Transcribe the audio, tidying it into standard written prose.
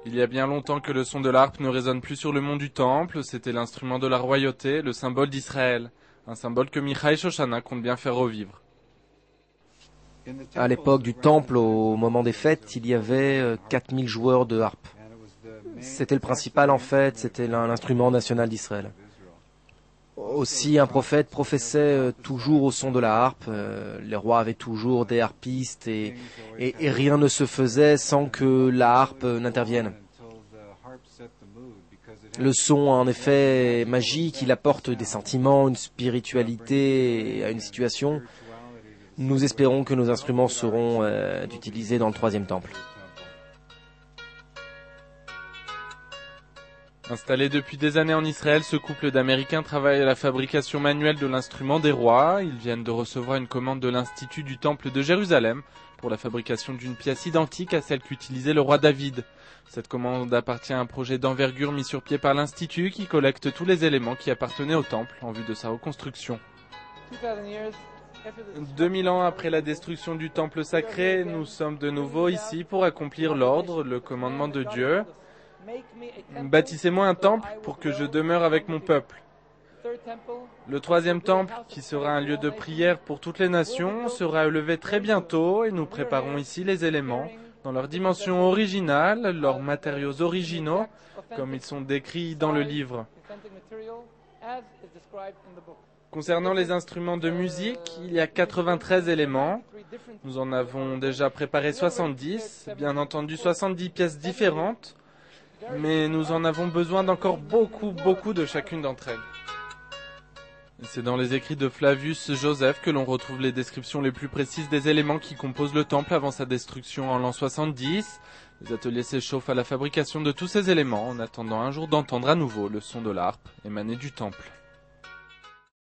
Il y a bien longtemps que le son de l'harpe ne résonne plus sur le mont du temple, c'était l'instrument de la royauté, le symbole d'Israël, un symbole que Michael Shoshana compte bien faire revivre. À l'époque du temple, au moment des fêtes, il y avait 4000 joueurs de harpe. C'était le principal en fait, c'était l'instrument national d'Israël. Aussi, un prophète prophétisait toujours au son de la harpe. Les rois avaient toujours des harpistes et rien ne se faisait sans que la harpe n'intervienne. Le son a en effet magique, il apporte des sentiments, une spiritualité à une situation. Nous espérons que nos instruments seront utilisés dans le troisième temple. Installé depuis des années en Israël, ce couple d'Américains travaille à la fabrication manuelle de l'instrument des rois. Ils viennent de recevoir une commande de l'Institut du Temple de Jérusalem pour la fabrication d'une pièce identique à celle qu'utilisait le roi David. Cette commande appartient à un projet d'envergure mis sur pied par l'Institut qui collecte tous les éléments qui appartenaient au temple en vue de sa reconstruction. 2000 ans après la destruction du temple sacré, nous sommes de nouveau ici pour accomplir l'ordre, le commandement de Dieu. Bâtissez-moi un temple pour que je demeure avec mon peuple. Le troisième temple, qui sera un lieu de prière pour toutes les nations, sera élevé très bientôt et nous préparons ici les éléments dans leur dimension originale, leurs matériaux originaux, comme ils sont décrits dans le livre. Concernant les instruments de musique, il y a 93 éléments. Nous en avons déjà préparé 70, bien entendu 70 pièces différentes. Mais nous en avons besoin d'encore beaucoup de chacune d'entre elles. C'est dans les écrits de Flavius Joseph que l'on retrouve les descriptions les plus précises des éléments qui composent le temple avant sa destruction en l'an 70. Les ateliers s'échauffent à la fabrication de tous ces éléments en attendant un jour d'entendre à nouveau le son de l'harpe émaner du temple.